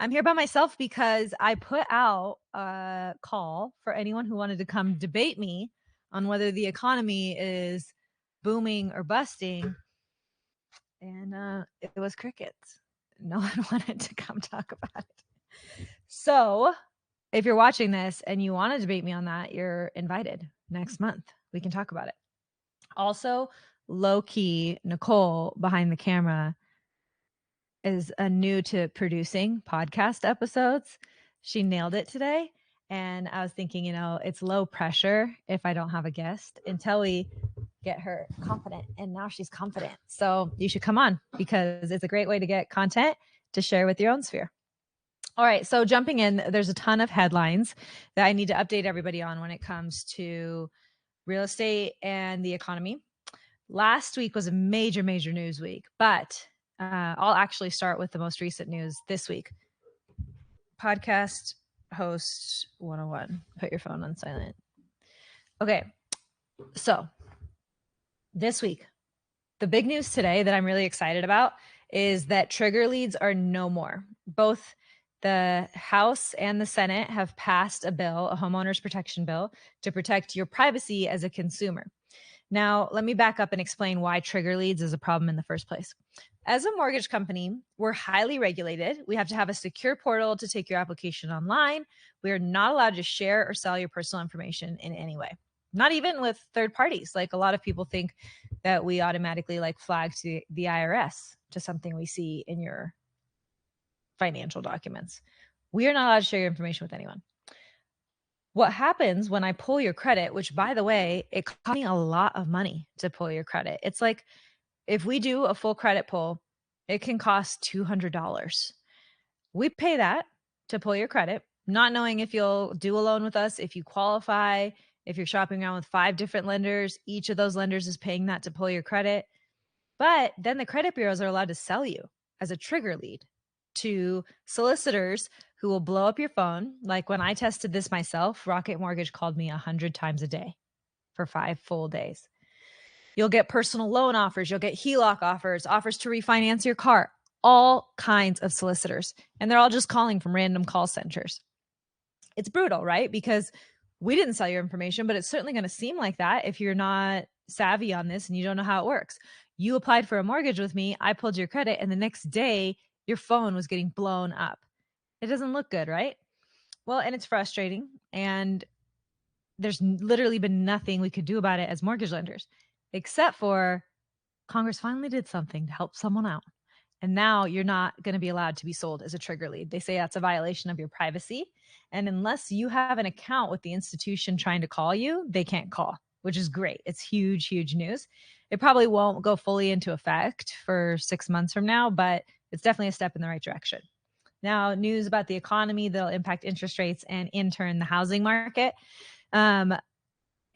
I'm here by myself because I put out a call for anyone who wanted to come debate me on whether the economy is booming or busting. And it was crickets. No one wanted to come talk about it. So if you're watching this and you want to debate me on that, you're invited next month. We can talk about it. Also, low key, Nicole behind the camera is new to producing podcast episodes. She nailed it today. And I was thinking, it's low pressure if I don't have a guest until we get her confident. And now she's confident. So you should come on because it's a great way to get content to share with your own sphere. All right. So jumping in, there's a ton of headlines that I need to update everybody on when it comes to real estate and the economy. Last week was a major news week, but I'll actually start with the most recent news this week. Podcast host 101. Put your phone on silent. Okay. So this week, the big news today that I'm really excited about is that trigger leads are no more. Both the House and the Senate have passed a bill, a homeowners protection bill, to protect your privacy as a consumer. Now, let me back up and explain why trigger leads is a problem in the first place. As a mortgage company, we're highly regulated. We have to have a secure portal to take your application online. We are not allowed to share or sell your personal information in any way, not even with third parties. Like a lot of people think that we automatically flag to the IRS to something we see in your financial documents. We are not allowed to share your information with anyone. What happens when I pull your credit, which by the way, it cost me a lot of money to pull your credit. It's like if we do a full credit pull, it can cost $200. We pay that to pull your credit, not knowing if you'll do a loan with us, if you qualify, if you're shopping around with 5 different lenders, each of those lenders is paying that to pull your credit. But then the credit bureaus are allowed to sell you as a trigger lead to solicitors who will blow up your phone. Like when I tested this myself, Rocket Mortgage called me 100 times a day for 5 full days. You'll get personal loan offers. You'll get HELOC offers, offers to refinance your car, all kinds of solicitors. And they're all just calling from random call centers. It's brutal, right? Because we didn't sell your information, but it's certainly going to seem like that if you're not savvy on this and you don't know how it works. You applied for a mortgage with me. I pulled your credit. And the next day, your phone was getting blown up. It doesn't look good, right? Well, and it's frustrating. And there's literally been nothing we could do about it as mortgage lenders, except for Congress finally did something to help someone out. And now you're not going to be allowed to be sold as a trigger lead. They say that's a violation of your privacy. And unless you have an account with the institution trying to call you, they can't call, which is great. It's huge news. It probably won't go fully into effect for 6 months from now, but it's definitely a step in the right direction. Now, news about the economy that'll impact interest rates and in turn the housing market.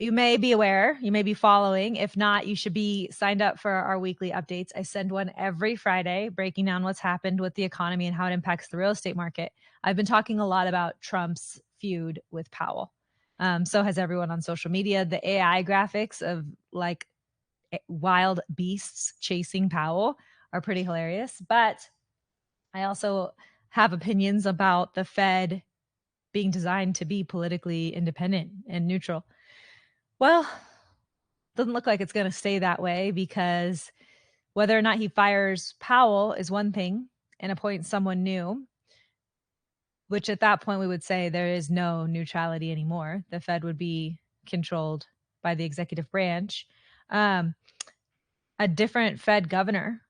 You may be aware, you may be following. If not, you should be signed up for our weekly updates. I send one every Friday breaking down what's happened with the economy and how it impacts the real estate market. I've been talking a lot about Trump's feud with Powell. So has everyone on social media. The AI graphics of wild beasts chasing Powell are pretty hilarious. But I also have opinions about the Fed being designed to be politically independent and neutral. Well, doesn't look like it's going to stay that way because whether or not he fires Powell is one thing and appoints someone new, which at that point we would say there is no neutrality anymore. The Fed would be controlled by the executive branch. A different Fed governor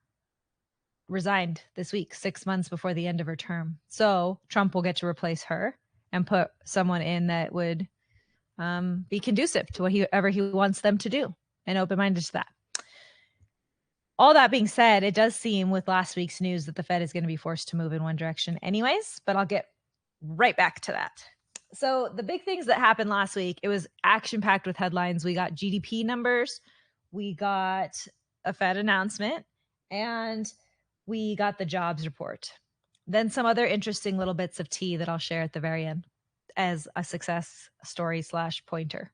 resigned this week, 6 months before the end of her term. So Trump will get to replace her and put someone in that would be conducive to whatever he wants them to do and open-minded to that. All that being said, it does seem with last week's news that the Fed is going to be forced to move in one direction anyways, but I'll get right back to that. So the big things that happened last week, it was action-packed with headlines. We got GDP numbers, we got a Fed announcement, and we got the jobs report. Then some other interesting little bits of tea that I'll share at the very end as a success story / pointer.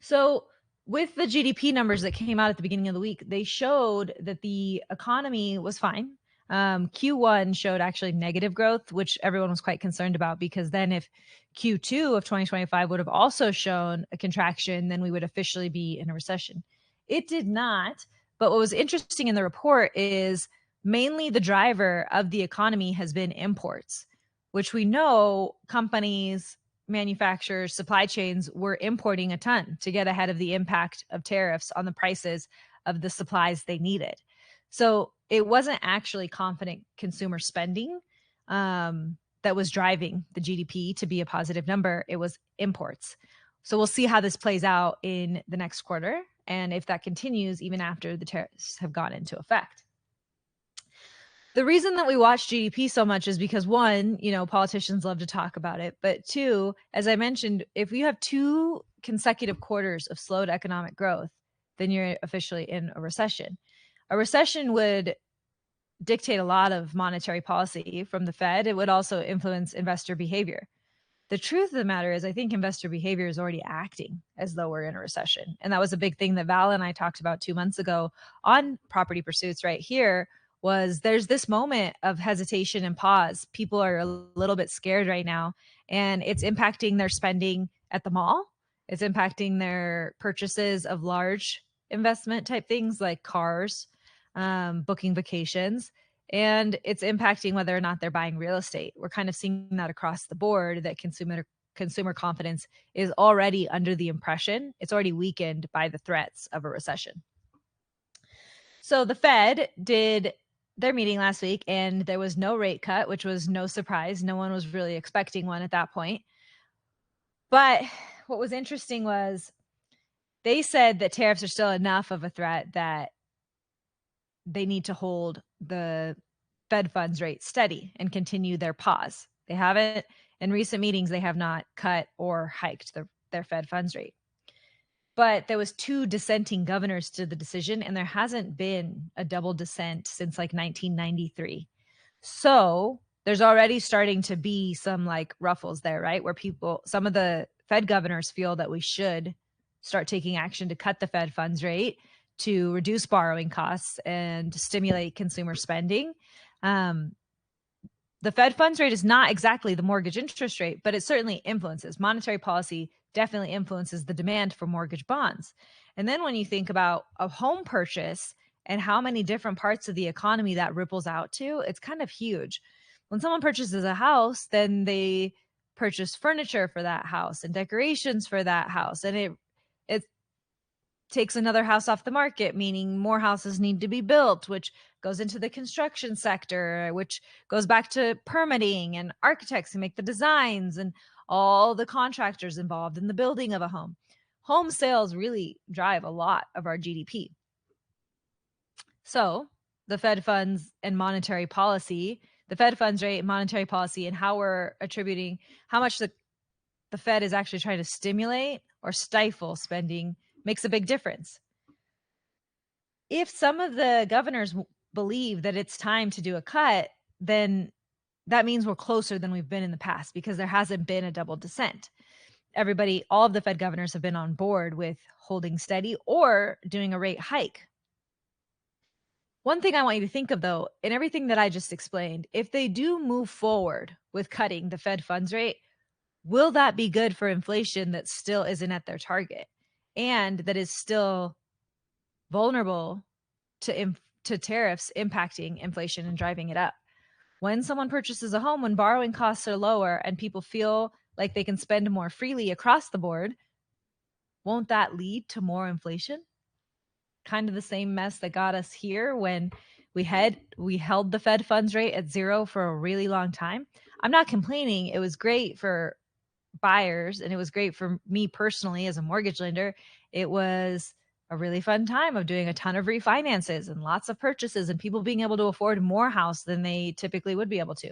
So with the GDP numbers that came out at the beginning of the week, they showed that the economy was fine. Q1 showed actually negative growth, which everyone was quite concerned about, because then if Q2 of 2025 would have also shown a contraction, then we would officially be in a recession. It did not. But what was interesting in the report is mainly the driver of the economy has been imports, which we know companies, manufacturers, supply chains were importing a ton to get ahead of the impact of tariffs on the prices of the supplies they needed. So it wasn't actually confident consumer spending that was driving the GDP to be a positive number. It was imports. So we'll see how this plays out in the next quarter, and if that continues even after the tariffs have gone into effect. The reason that we watch GDP so much is because, one, politicians love to talk about it. But two, as I mentioned, if you have 2 consecutive quarters of slowed economic growth, then you're officially in a recession. A recession would dictate a lot of monetary policy from the Fed. It would also influence investor behavior. The truth of the matter is, I think investor behavior is already acting as though we're in a recession. And that was a big thing that Val and I talked about 2 months ago on Property Pursuits right here. Was there's this moment of hesitation and pause. People are a little bit scared right now, and it's impacting their spending at the mall. It's impacting their purchases of large investment type things like cars, booking vacations, and it's impacting whether or not they're buying real estate. We're kind of seeing that across the board, that consumer confidence is already under the impression, it's already weakened by the threats of a recession. So the Fed did their meeting last week, and there was no rate cut, which was no surprise. No one was really expecting one at that point. But what was interesting was they said that tariffs are still enough of a threat that they need to hold the Fed funds rate steady and continue their pause. They haven't, in recent meetings, they have not cut or hiked their Fed funds rate. But there was 2 dissenting governors to the decision, and there hasn't been a double dissent since like 1993. So there's already starting to be some like ruffles there, right? Where some of the Fed governors feel that we should start taking action to cut the Fed funds rate to reduce borrowing costs and to stimulate consumer spending. The Fed funds rate is not exactly the mortgage interest rate, but it certainly influences. Monetary policy definitely influences the demand for mortgage bonds. And then when you think about a home purchase and how many different parts of the economy that ripples out to, it's kind of huge. When someone purchases a house, then they purchase furniture for that house and decorations for that house. And it takes another house off the market, meaning more houses need to be built, which goes into the construction sector, which goes back to permitting and architects who make the designs and all the contractors involved in the building of a home. Home sales really drive a lot of our GDP. So the Fed funds and monetary policy, the Fed funds rate, monetary policy, and how we're attributing how much the Fed is actually trying to stimulate or stifle spending makes a big difference. If some of the governors believe that it's time to do a cut, then that means we're closer than we've been in the past, because there hasn't been a double dissent. All of the Fed governors have been on board with holding steady or doing a rate hike. One thing I want you to think of, though, in everything that I just explained, if they do move forward with cutting the Fed funds rate, will that be good for inflation that still isn't at their target and that is still vulnerable to tariffs impacting inflation and driving it up? When someone purchases a home, when borrowing costs are lower and people feel like they can spend more freely across the board, won't that lead to more inflation? Kind of the same mess that got us here when we held the Fed funds rate at 0 for a really long time. I'm not complaining. It was great for buyers, and it was great for me personally as a mortgage lender. It was a really fun time of doing a ton of refinances and lots of purchases and people being able to afford more house than they typically would be able to.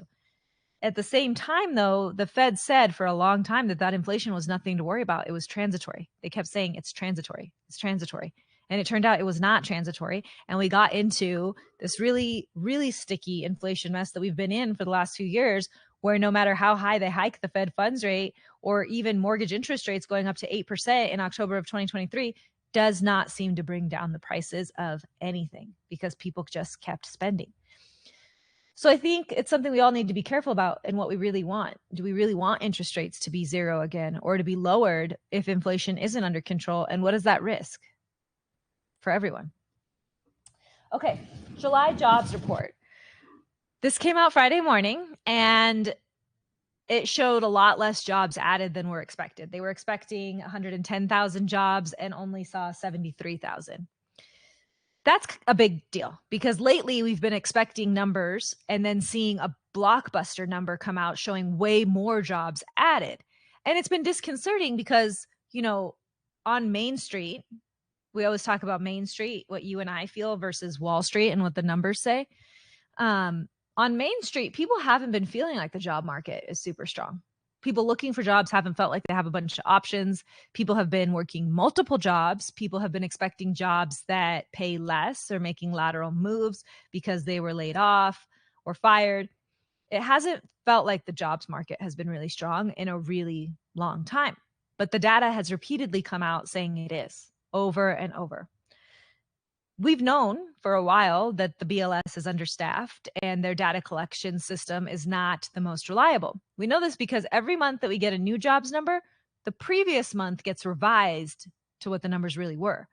At the same time, though, the Fed said for a long time that inflation was nothing to worry about. It was transitory. They kept saying it's transitory. It's transitory. And it turned out it was not transitory. And we got into this really, really sticky inflation mess that we've been in for the last few years, where no matter how high they hike the Fed funds rate, or even mortgage interest rates going up to 8% in October of 2023, does not seem to bring down the prices of anything, because people just kept spending. So I think it's something we all need to be careful about and what we really want. Do we really want interest rates to be zero again or to be lowered if inflation isn't under control? And what is that risk for everyone? Okay, July jobs report. This came out Friday morning and it showed a lot less jobs added than were expected. They were expecting 110,000 jobs and only saw 73,000. That's a big deal because lately we've been expecting numbers and then seeing a blockbuster number come out showing way more jobs added. And it's been disconcerting because, on Main Street, we always talk about Main Street, what you and I feel versus Wall Street and what the numbers say. On Main Street, people haven't been feeling like the job market is super strong. People looking for jobs haven't felt like they have a bunch of options. People have been working multiple jobs. People have been expecting jobs that pay less or making lateral moves because they were laid off or fired. It hasn't felt like the jobs market has been really strong in a really long time. But the data has repeatedly come out saying it is over and over. We've known for a while that the BLS is understaffed and their data collection system is not the most reliable. We know this because every month that we get a new jobs number, the previous month gets revised to what the numbers really were.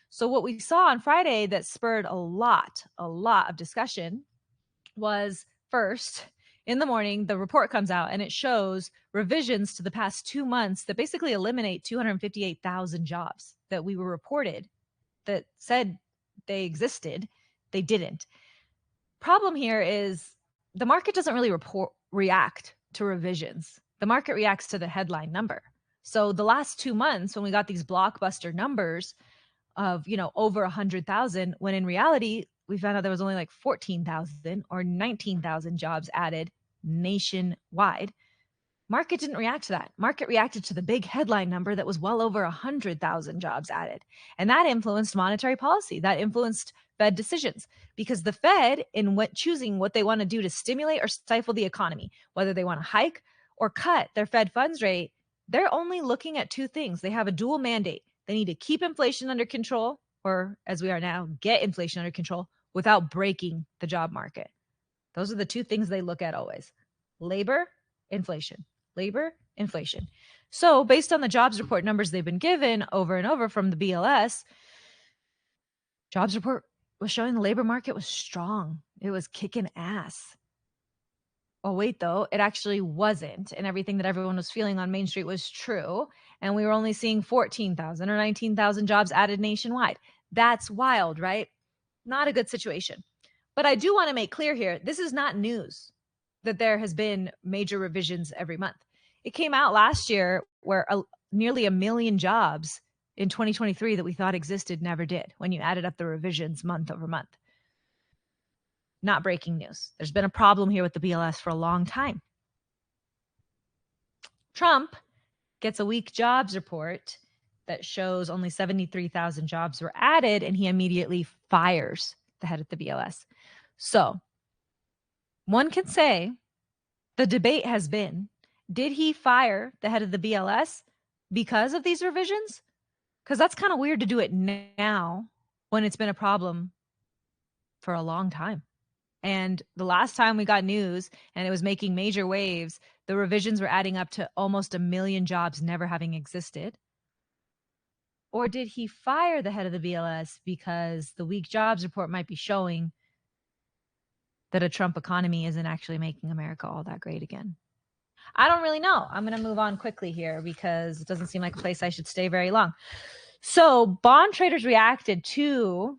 So what we saw on Friday that spurred a lot of discussion was, first, in the morning, the report comes out and it shows revisions to the past 2 months that basically eliminate 258,000 jobs that we were reported that said they existed. They didn't. Problem here is the market doesn't really react to revisions. The market reacts to the headline number. So the last 2 months when we got these blockbuster numbers of, over 100,000, when in reality, we found out there was only like 14,000 or 19,000 jobs added nationwide. Market didn't react to that. Market reacted to the big headline number that was well over 100,000 jobs added. And that influenced monetary policy. That influenced Fed decisions because the Fed, in choosing what they want to do to stimulate or stifle the economy, whether they want to hike or cut their Fed funds rate, they're only looking at two things. They have a dual mandate. They need to keep inflation under control, or as we are now, get inflation under control without breaking the job market. Those are the two things they look at always: labor, inflation. Labor, inflation. So based on the jobs report numbers they've been given over and over from the BLS, jobs report was showing the labor market was strong. It was kicking ass. Oh, wait, though, it actually wasn't. And everything that everyone was feeling on Main Street was true. And we were only seeing 14,000 or 19,000 jobs added nationwide. That's wild, right? Not a good situation. But I do want to make clear here, this is not news that there has been major revisions every month. It came out last year where nearly 1 million jobs in 2023 that we thought existed never did when you added up the revisions month over month. Not breaking news. There's been a problem here with the BLS for a long time. Trump gets a weak jobs report that shows only 73,000 jobs were added, and he immediately fires the head of the BLS. So one can say the debate has been, did he fire the head of the BLS because of these revisions? Because that's kind of weird to do it now when it's been a problem for a long time. And the last time we got news and it was making major waves, the revisions were adding up to almost 1 million jobs never having existed. Or did he fire the head of the BLS because the weak jobs report might be showing that a Trump economy isn't actually making America all that great again? I don't really know. I'm going to move on quickly here because it doesn't seem like a place I should stay very long. So bond traders reacted to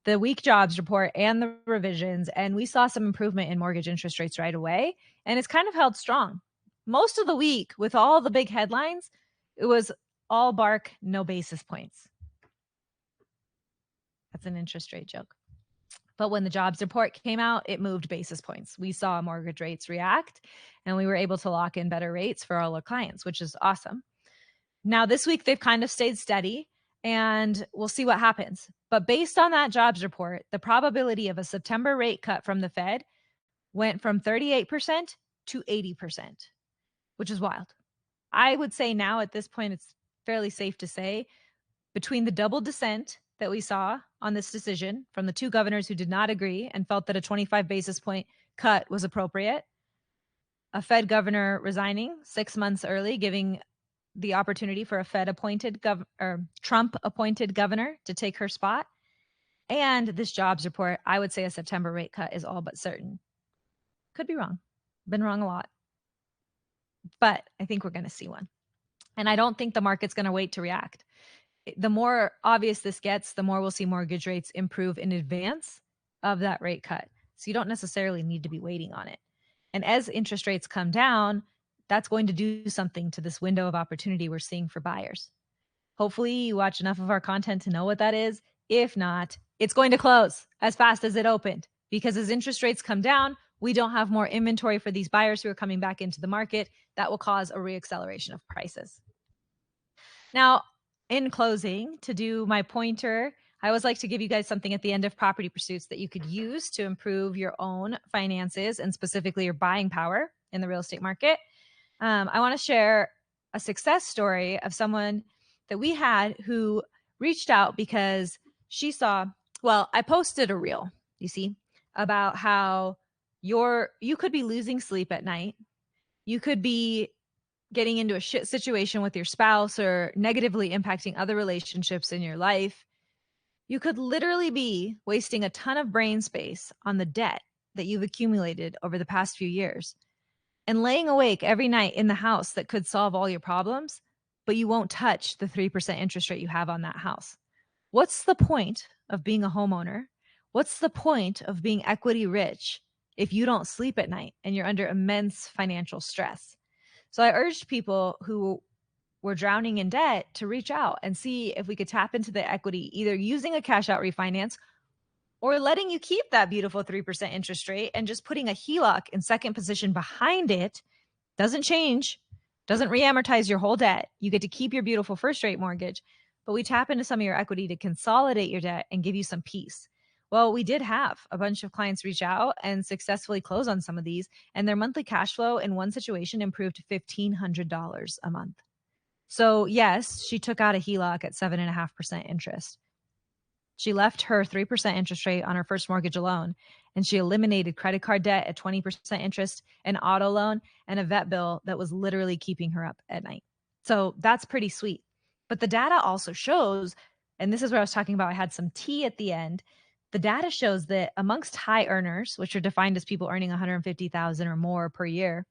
the weak jobs report and the revisions, and we saw some improvement in mortgage interest rates right away, and it's kind of held strong. Most of the week, with all the big headlines, it was all bark, no basis points. That's an interest rate joke. But when the jobs report came out, it moved basis points. We saw mortgage rates react, and we were able to lock in better rates for all our clients, which is awesome. Now, this week, they've kind of stayed steady, and we'll see what happens. But based on that jobs report, the probability of a September rate cut from the Fed went from 38% to 80%, which is wild. I would say now at this point, it's fairly safe to say between the double dissent that we saw on this decision from the two governors who did not agree and felt that a 25 basis point cut was appropriate. A Fed governor resigning 6 months early, giving the opportunity for a Fed appointed or Trump appointed governor to take her spot. And this jobs report, I would say a September rate cut is all but certain. Could be wrong. Been wrong a lot. But I think we're going to see one. And I don't think the market's going to wait to react. The more obvious this gets, the more we'll see mortgage rates improve in advance of that rate cut. So you don't necessarily need to be waiting on it. And as interest rates come down, that's going to do something to this window of opportunity we're seeing for buyers. Hopefully you watch enough of our content to know what that is. If not, it's going to close as fast as it opened, because as interest rates come down, we don't have more inventory for these buyers who are coming back into the market. That will cause a reacceleration of prices. Now, in closing, to do my pointer, I always like to give you guys something at the end of Property Pursuits that you could use to improve your own finances and specifically your buying power in the real estate market. I want to share a success story of someone that we had who reached out because she saw, well, I posted a reel, you see, about how you could be losing sleep at night. You could be getting into a shit situation with your spouse or negatively impacting other relationships in your life. You could literally be wasting a ton of brain space on the debt that you've accumulated over the past few years and laying awake every night in the house that could solve all your problems, but you won't touch the 3% interest rate you have on that house. What's the point of being a homeowner? What's the point of being equity rich if you don't sleep at night and you're under immense financial stress? So I urged people who were drowning in debt to reach out and see if we could tap into the equity, either using a cash out refinance or letting you keep that beautiful 3% interest rate and just putting a HELOC in second position behind it. Doesn't change, doesn't re-amortize your whole debt. You get to keep your beautiful first rate mortgage, but we tap into some of your equity to consolidate your debt and give you some peace. Well, we did have a bunch of clients reach out and successfully close on some of these, and their monthly cash flow in one situation improved to $1,500 a month. So yes, she took out a HELOC at 7.5% interest. She left her 3% interest rate on her first mortgage alone, and she eliminated credit card debt at 20% interest, an auto loan, and a vet bill that was literally keeping her up at night. So that's pretty sweet. But the data also shows, and this is where I was talking about, I had some tea at the end. The data shows that amongst high earners, which are defined as people earning $150,000 or more per year,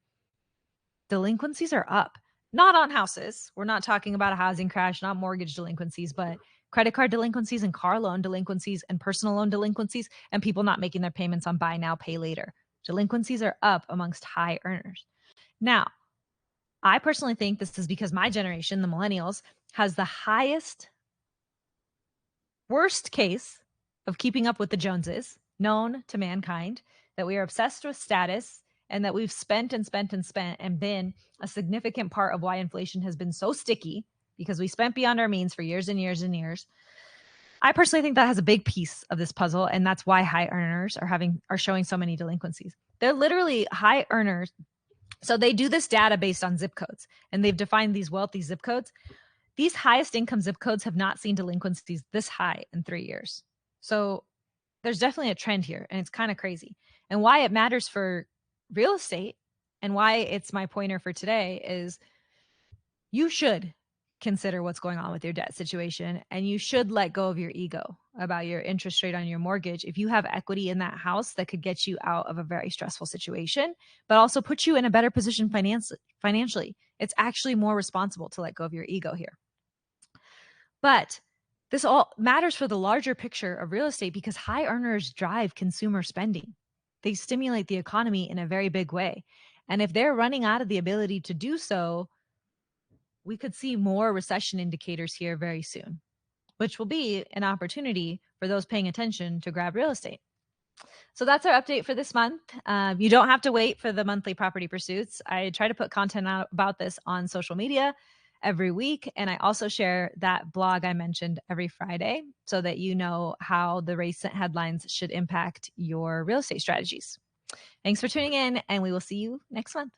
delinquencies are up. Not on houses. We're not talking about a housing crash, not mortgage delinquencies, but credit card delinquencies and car loan delinquencies and personal loan delinquencies and people not making their payments on buy now, pay later. Delinquencies are up amongst high earners. Now, I personally think this is because my generation, the millennials, has the highest, worst case of keeping up with the Joneses known to mankind, that we are obsessed with status and that we've spent and been a significant part of why inflation has been so sticky, because we spent beyond our means for years and years and years. I personally think that has a big piece of this puzzle, and that's why high earners are showing so many delinquencies. They're literally high earners. So they do this data based on zip codes, and they've defined these wealthy zip codes. These highest income zip codes have not seen delinquencies this high in 3 years. So there's definitely a trend here, and it's kind of crazy. And why it matters for real estate and why it's my pointer for today is you should consider what's going on with your debt situation, and you should let go of your ego about your interest rate on your mortgage if you have equity in that house that could get you out of a very stressful situation, but also put you in a better position financially. It's actually more responsible to let go of your ego here. But this all matters for the larger picture of real estate because high earners drive consumer spending. They stimulate the economy in a very big way. And if they're running out of the ability to do so, we could see more recession indicators here very soon, which will be an opportunity for those paying attention to grab real estate. So that's our update for this month. You don't have to wait for the monthly property pursuits. I try to put content out about this on social media every week. And I also share that blog I mentioned every Friday so that you know how the recent headlines should impact your real estate strategies. Thanks for tuning in, and we will see you next month.